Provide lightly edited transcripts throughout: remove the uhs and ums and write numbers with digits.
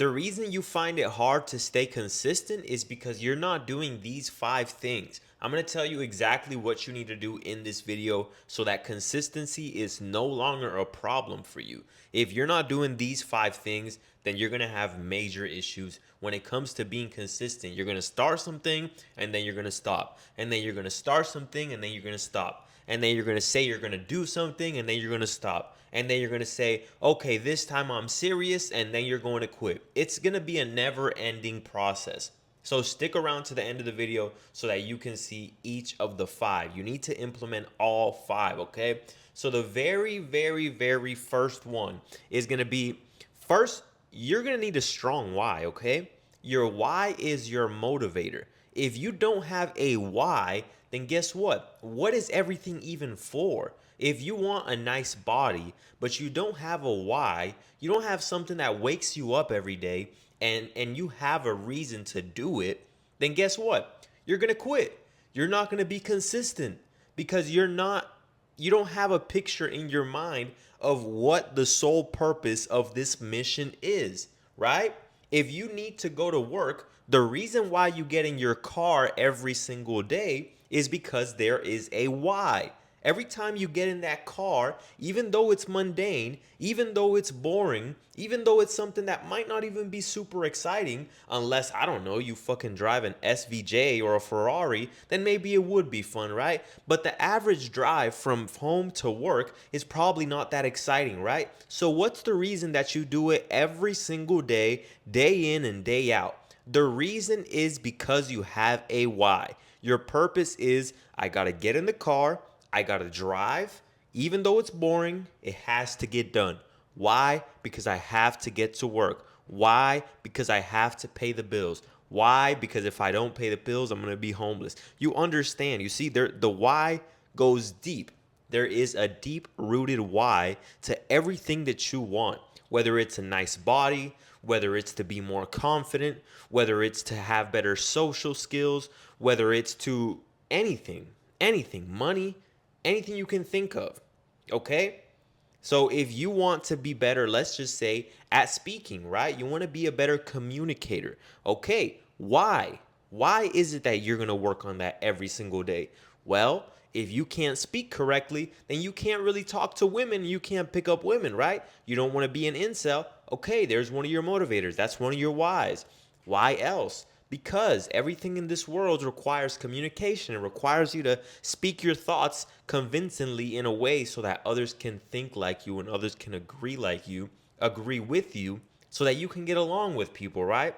The reason you find it hard to stay consistent is because you're not doing these 5 things. I'm going to tell you exactly what you need to do in this video so that consistency is no longer a problem for you. If you're not doing these 5 things, then you're going to have major issues when it comes to being consistent. You're going to start something and then you're going to stop. And then you're going to start something and then you're going to stop. And then you're going to say you're going to do something and then you're going to stop. And then you're going to say, okay, this time I'm serious, and then you're going to quit. It's going to be a never ending process. So stick around to the end of the video so that you can see each of the 5. You need to implement all 5, okay? So the very first one is going to be, first, you're going to need a strong why, okay? Your why is your motivator. If you don't have a why, then guess what? What is everything even for? If you want a nice body, but you don't have a why, you don't have something that wakes you up every day and you have a reason to do it, then guess what? You're going to quit. You're not going to be consistent because you don't have a picture in your mind of what the sole purpose of this mission is, right? If you need to go to work, the reason why you get in your car every single day is because there is a why. Every time you get in that car, even though it's mundane, even though it's boring, even though it's something that might not even be super exciting, unless, I don't know, you fucking drive an SVJ or a Ferrari, then maybe it would be fun, right? But the average drive from home to work is probably not that exciting, right? So what's the reason that you do it every single day, day in and day out? The reason is because you have a why. Your purpose is, I gotta get in the car, I gotta drive. Even though it's boring, it has to get done. Why? Because I have to get to work. Why? Because I have to pay the bills. Why? Because if I don't pay the bills, I'm gonna be homeless. You understand? You see, the why goes deep. There is a deep rooted why to everything that you want, whether it's a nice body, whether it's to be more confident, whether it's to have better social skills, whether it's to anything, money, anything you can think of. Okay? So if you want to be better, let's just say at speaking, right? You want to be a better communicator. Okay, why? Why is it that you're going to work on that every single day? Well, if you can't speak correctly, then you can't really talk to women. You can't pick up women, right? You don't want to be an incel. Okay, there's one of your motivators. That's one of your whys. Why else? Because everything in this world requires communication. It requires you to speak your thoughts convincingly in a way so that others can think like you and others can agree with you so that you can get along with people, right?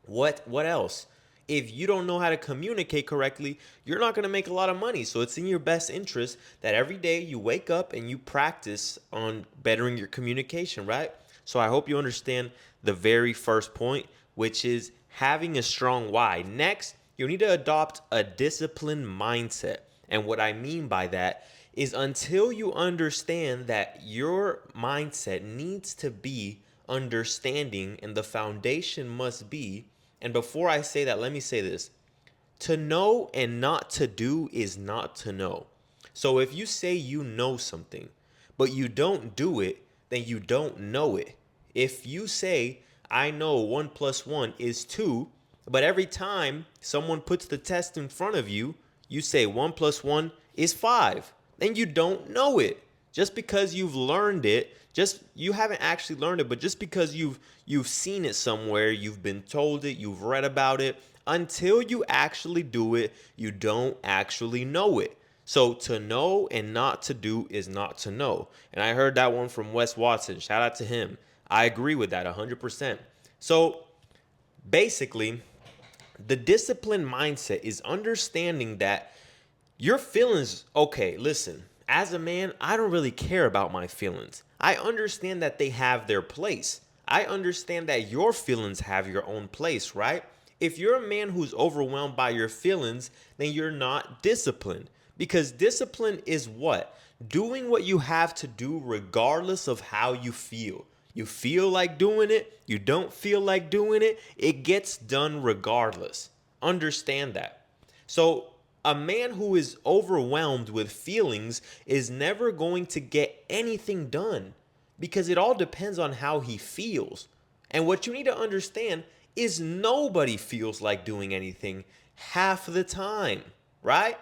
What else? If you don't know how to communicate correctly, you're not going to make a lot of money. So it's in your best interest that every day you wake up and you practice on bettering your communication, right? So I hope you understand the very first point, which is having a strong why. Next, you need to adopt a disciplined mindset. And what I mean by that is until you understand that your mindset needs to be understanding and the foundation must be, and before I say that, let me say this. To know and not to do is not to know. So if you say you know something, but you don't do it, then you don't know it. If you say, I know 1 plus 1 is 2, but every time someone puts the test in front of you, you say 1 plus 1 is 5, then you don't know it. Just because you've learned it, just you haven't actually learned it, but just because you've seen it somewhere, you've been told it, you've read about it, until you actually do it, you don't actually know it. So to know and not to do is not to know. And I heard that one from Wes Watson. Shout out to him. I agree with that 100%. So basically, the disciplined mindset is understanding that your feelings, okay, listen, as a man, I don't really care about my feelings. I understand that they have their place. I understand that your feelings have your own place, right? If you're a man who's overwhelmed by your feelings, then you're not disciplined. Because discipline is what? Doing what you have to do regardless of how you feel. You feel like doing it, you don't feel like doing it, it gets done regardless. Understand that. So, a man who is overwhelmed with feelings is never going to get anything done because it all depends on how he feels. And what you need to understand is nobody feels like doing anything half the time, right?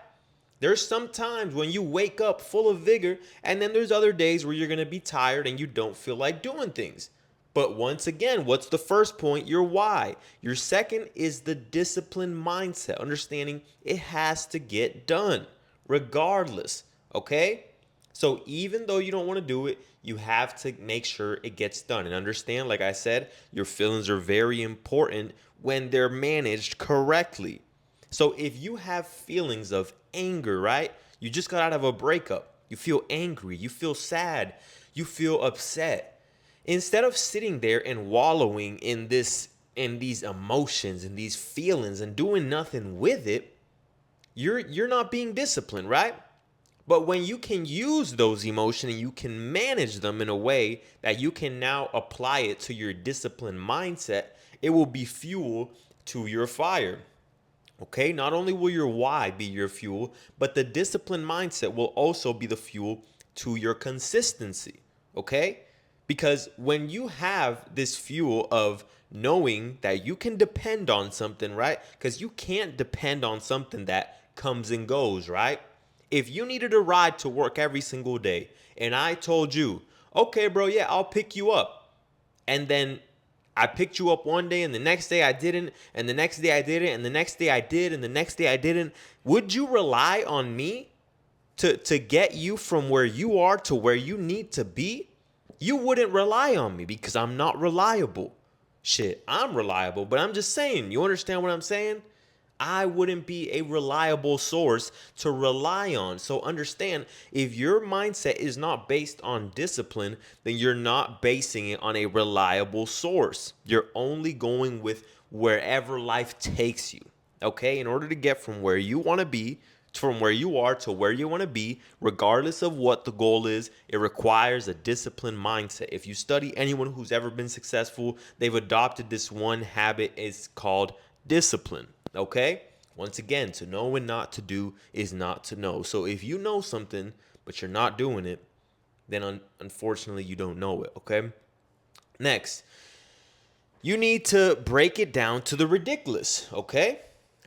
There's some times when you wake up full of vigor, and then there's other days where you're going to be tired and you don't feel like doing things. But once again, what's the first point? Your why. Your second is the disciplined mindset, understanding it has to get done regardless, okay? So even though you don't want to do it, you have to make sure it gets done. And understand, like I said, your feelings are very important when they're managed correctly. So if you have feelings of anger, right? You just got out of a breakup. You feel angry, you feel sad, you feel upset. Instead of sitting there and wallowing in these emotions and these feelings and doing nothing with it, you're not being disciplined, right? But when you can use those emotions and you can manage them in a way that you can now apply it to your disciplined mindset, it will be fuel to your fire. Okay, not only will your why be your fuel, but the disciplined mindset will also be the fuel to your consistency. Okay, because when you have this fuel of knowing that you can depend on something, right? Because you can't depend on something that comes and goes, right? If you needed a ride to work every single day and I told you, okay, bro, yeah, I'll pick you up, and then I picked you up one day and the next day I didn't, and the next day I didn't, and the next day I did, and the next day I didn't, would you rely on me to get you from where you are to where you need to be? You wouldn't rely on me because I'm not reliable. Shit, I'm reliable, but I'm just saying, you understand what I'm saying? I wouldn't be a reliable source to rely on. So understand, if your mindset is not based on discipline, then you're not basing it on a reliable source. You're only going with wherever life takes you. Okay? In order to get from where you want to be, from where you are to where you want to be, regardless of what the goal is, it requires a disciplined mindset. If you study anyone who's ever been successful, they've adopted this one habit. It's called discipline. Okay? Once again, to know and not to do is not to know. So if you know something, but you're not doing it, then unfortunately you don't know it. Okay? Next, you need to break it down to the ridiculous. Okay?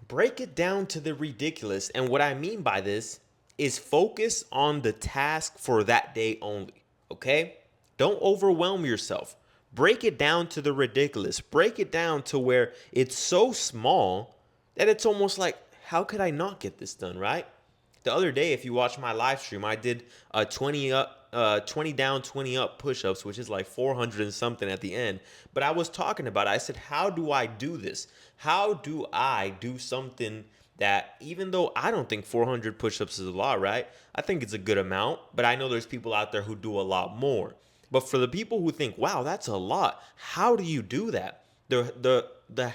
Break it down to the ridiculous. And what I mean by this is focus on the task for that day only. Okay? Don't overwhelm yourself. Break it down to the ridiculous. Break it down to where it's so small that it's almost like, how could I not get this done, right? The other day, if you watch my live stream, I did 20 down, 20 up push-ups, which is like 400 and something at the end. But I was talking about it. I said, how do I do this? How do I do something that, even though I don't think 400 push-ups is a lot, right? I think it's a good amount, but I know there's people out there who do a lot more. But for the people who think, wow, that's a lot, how do you do that? The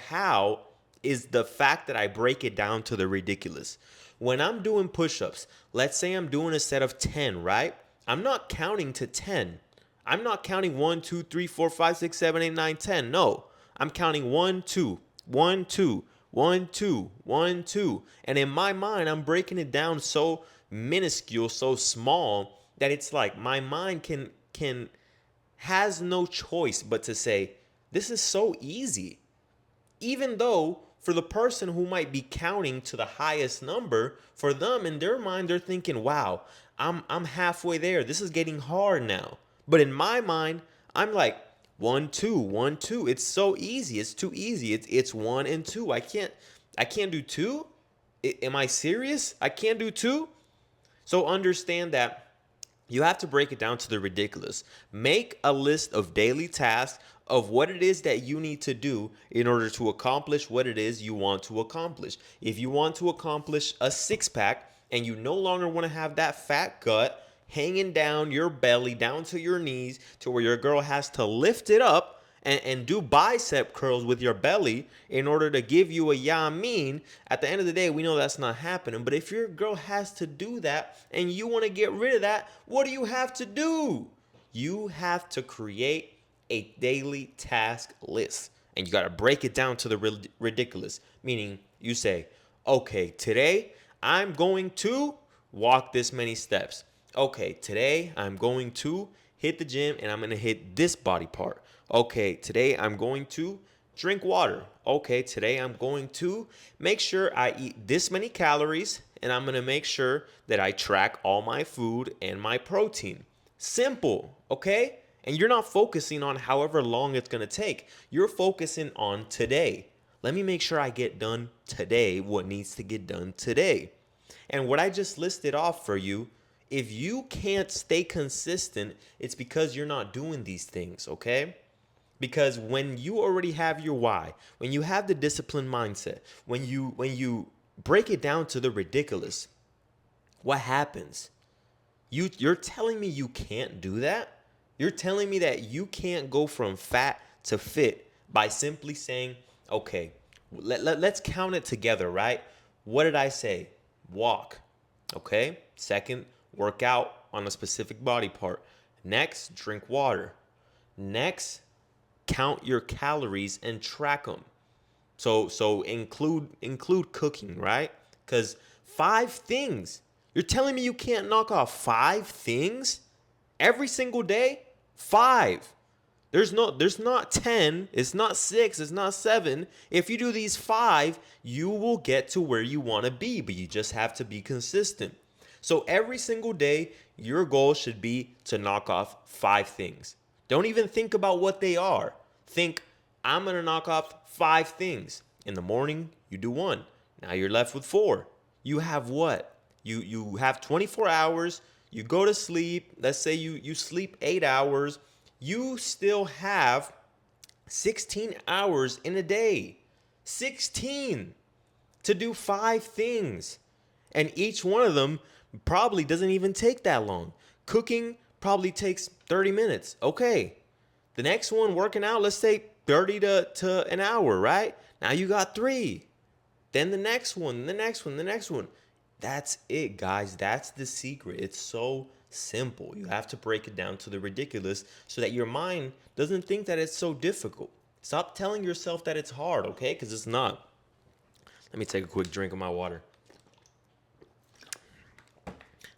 how is the fact that I break it down to the ridiculous. When I'm doing push-ups, let's say I'm doing a set of 10, right? I'm not counting to 10. I'm not counting 1, 2, 3, 4, 5, 6, 7, 8, 9, 10. No. I'm counting 1, 2, 1, 2, 1, 2, 1, 2. And in my mind, I'm breaking it down so minuscule, so small, that it's like my mind can has no choice but to say, this is so easy. Even though for the person who might be counting to the highest number, for them in their mind, they're thinking, wow, I'm halfway there. This is getting hard now. But in my mind, I'm like 1, 2, 1, 2. It's so easy. It's too easy. It's 1 and 2. I can't do 2. Am I serious? I can't do 2. So understand that you have to break it down to the ridiculous. Make a list of daily tasks of what it is that you need to do in order to accomplish what it is you want to accomplish. If you want to accomplish a six-pack and you no longer want to have that fat gut hanging down your belly, down to your knees, to where your girl has to lift it up and do bicep curls with your belly in order to give you a yamin, at the end of the day, we know that's not happening. But if your girl has to do that and you want to get rid of that, what do you have to do? You have to create a daily task list. And you got to break it down to the ridiculous. Meaning you say, okay, today I'm going to walk this many steps. Okay, today I'm going to hit the gym and I'm going to hit this body part. Okay, today I'm going to drink water. Okay, today I'm going to make sure I eat this many calories and I'm going to make sure that I track all my food and my protein. Simple, okay? And you're not focusing on however long it's going to take. You're focusing on today. Let me make sure I get done today what needs to get done today. And what I just listed off for you, if you can't stay consistent, it's because you're not doing these things, okay? Because when you already have your why, when you have the disciplined mindset, when you break it down to the ridiculous, what happens? You're telling me you can't do that? You're telling me that you can't go from fat to fit by simply saying, okay, let's count it together, right? What did I say? Walk. Okay. Second, work out on a specific body part. Next, drink water. Next, count your calories and track them. So include cooking, right? Because 5 things. You're telling me you can't knock off 5 things every single day? Five. There's not 10, it's not 6, it's not 7. If you do these 5, you will get to where you want to be, but you just have to be consistent. So every single day, your goal should be to knock off 5 things. Don't even think about what they are. Think, I'm going to knock off 5 things. In the morning, you do 1. Now you're left with 4. You have what? You have 24 hours. You go to sleep. Let's say you sleep 8 hours. You still have 16 hours in a day. 16 to do 5 things. And each one of them probably doesn't even take that long. Cooking probably takes 30 minutes. Okay. The next one, working out, let's say 30 to an hour, right? Now you got 3. Then the next one, the next one, the next one. That's it, guys. That's the secret. It's so simple. You have to break it down to the ridiculous so that your mind doesn't think that it's so difficult. Stop telling yourself that it's hard, okay? Because it's not. Let me take a quick drink of my water.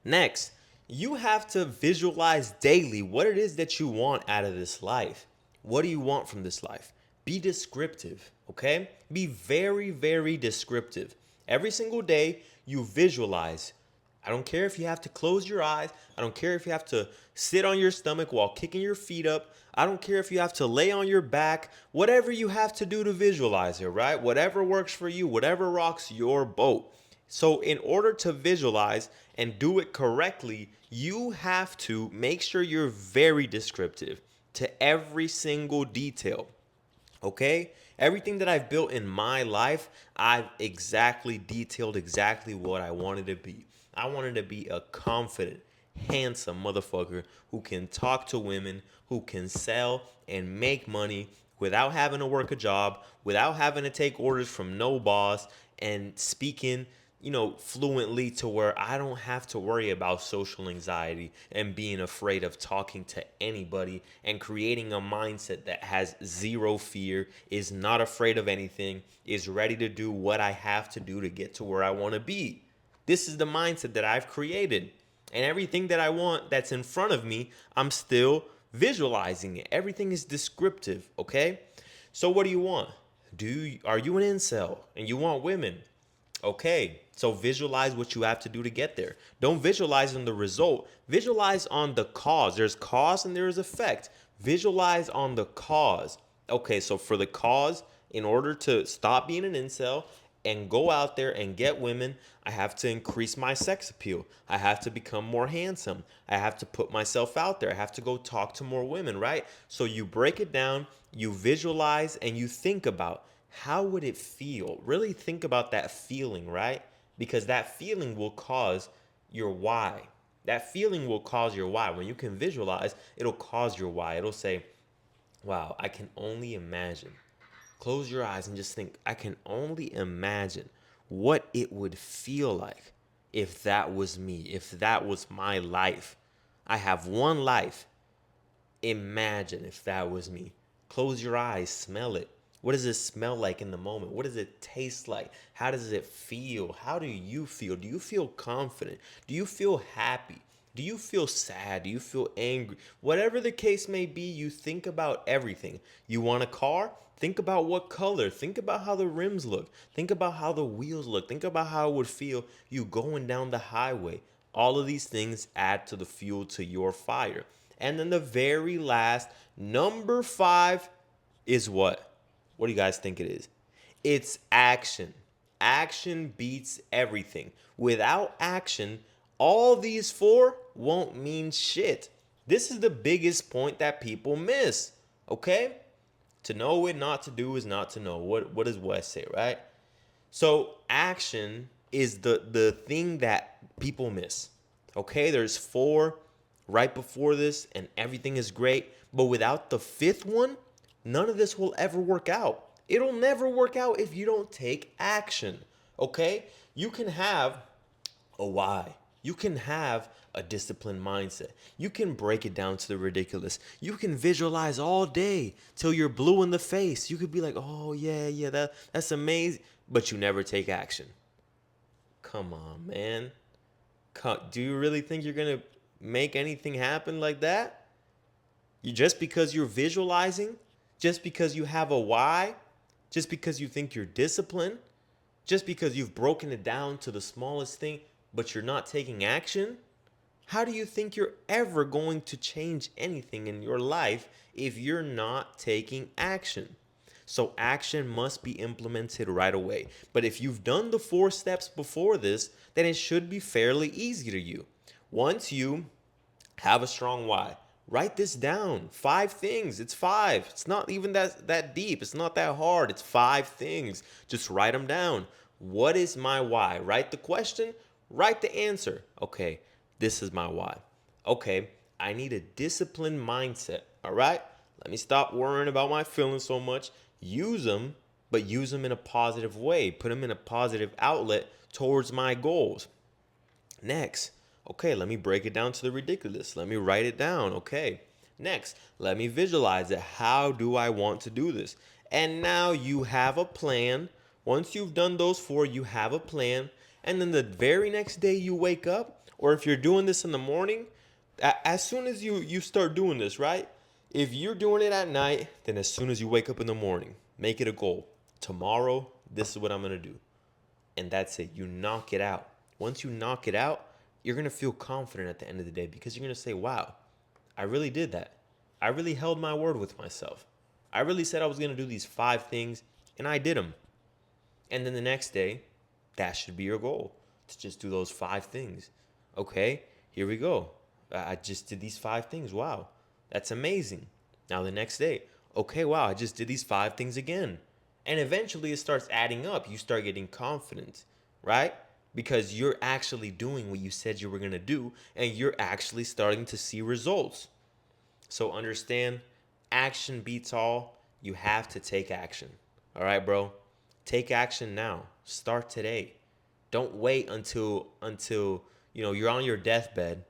Next, you have to visualize daily what it is that you want out of this life. What do you want from this life? Be descriptive, okay? Be very, very descriptive. Every single day, you visualize. I don't care if you have to close your eyes. I don't care if you have to sit on your stomach while kicking your feet up. I don't care if you have to lay on your back. Whatever you have to do to visualize it, right? Whatever works for you, whatever rocks your boat. So in order to visualize and do it correctly, you have to make sure you're very descriptive to every single detail. Okay? Everything that I've built in my life, I've exactly detailed exactly what I wanted to be. I wanted to be a confident, handsome motherfucker who can talk to women, who can sell and make money without having to work a job, without having to take orders from no boss, and speaking fluently to where I don't have to worry about social anxiety and being afraid of talking to anybody and creating a mindset that has zero fear, is not afraid of anything, is ready to do what I have to do to get to where I want to be. This is the mindset that I've created. And everything that I want that's in front of me, I'm still visualizing it. Everything is descriptive, okay? So what do you want? Are you an incel and you want women? Okay, so visualize what you have to do to get there. Don't visualize on the result. Visualize on the cause. There's cause and there's effect. Visualize on the cause. Okay, so for the cause, in order to stop being an incel and go out there and get women, I have to increase my sex appeal. I have to become more handsome. I have to put myself out there. I have to go talk to more women, right? So you break it down, you visualize, and you think about, how would it feel? Really think about that feeling, right? Because that feeling will cause your why. That feeling will cause your why. When you can visualize, it'll cause your why. It'll say, wow, I can only imagine. Close your eyes and just think, I can only imagine what it would feel like if that was me, if that was my life. I have one life. Imagine if that was me. Close your eyes, smell it. What does it smell like in the moment? What does it taste like? How does it feel? How do you feel? Do you feel confident? Do you feel happy? Do you feel sad? Do you feel angry? Whatever the case may be, you think about everything. You want a car? Think about what color. Think about how the rims look. Think about how the wheels look. Think about how it would feel you going down the highway. All of these things add to the fuel to your fire. And then the very last, number five, is what? What do you guys think it is? It's action. Action beats everything. Without action, all these four won't mean shit. This is the biggest point that people miss. Okay? To know it, not to do is not to know. What does Wes say, right? So action is the thing that people miss. Okay, there's four right before this, and everything is great. But without the fifth one, none of this will ever work out. It'll never work out if you don't take action. Okay, you can have a why. You can have a disciplined mindset. You can break it down to the ridiculous. You can visualize all day till you're blue in the face. You could be like, "Oh yeah, that's amazing," but you never take action. Come on, man. Do you really think you're gonna make anything happen like that? You just because you're visualizing, just because you have a why, just because you think you're disciplined, just because you've broken it down to the smallest thing, but you're not taking action? How do you think you're ever going to change anything in your life if you're not taking action? So action must be implemented right away. But if you've done the four steps before this, then it should be fairly easy to you. Once you have a strong why, write this down. Five things. It's five. It's not even that deep. It's not that hard. It's five things. Just write them down. What is my why? Write the question, write the answer. Okay, this is my why. Okay, I need a disciplined mindset. All right? Let me stop worrying about my feelings so much. Use them, but use them in a positive way. Put them in a positive outlet towards my goals. Next, okay, let me break it down to the ridiculous. Let me write it down. Okay. Next, let me visualize it. How do I want to do this? And now you have a plan. Once you've done those four, you have a plan. And then the very next day you wake up, or if you're doing this in the morning, as soon as you start doing this, right? If you're doing it at night, then as soon as you wake up in the morning, make it a goal. Tomorrow, this is what I'm going to do. And that's it. You knock it out. Once you knock it out, you're going to feel confident at the end of the day because you're going to say, wow, I really did that. I really held my word with myself. I really said I was going to do these five things, and I did them. And then the next day, that should be your goal, to just do those five things. Okay, here we go. I just did these five things. Wow, that's amazing. Now the next day, okay, wow, I just did these five things again. And eventually it starts adding up. You start getting confident, right? Because you're actually doing what you said you were going to do, and you're actually starting to see results. So understand, action beats all. You have to take action. All right, bro? Take action now. Start today. Don't wait until you're on your deathbed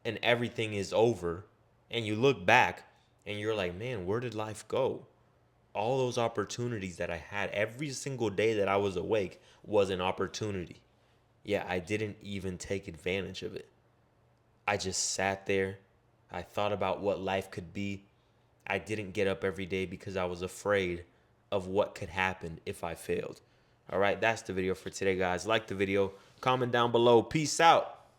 and everything is over and you look back and you're like, "Man, where did life go?" All those opportunities that I had every single day that I was awake was an opportunity. Yeah, I didn't even take advantage of it. I just sat there. I thought about what life could be. I didn't get up every day because I was afraid of what could happen if I failed. All right, that's the video for today, guys. Like the video, comment down below. Peace out.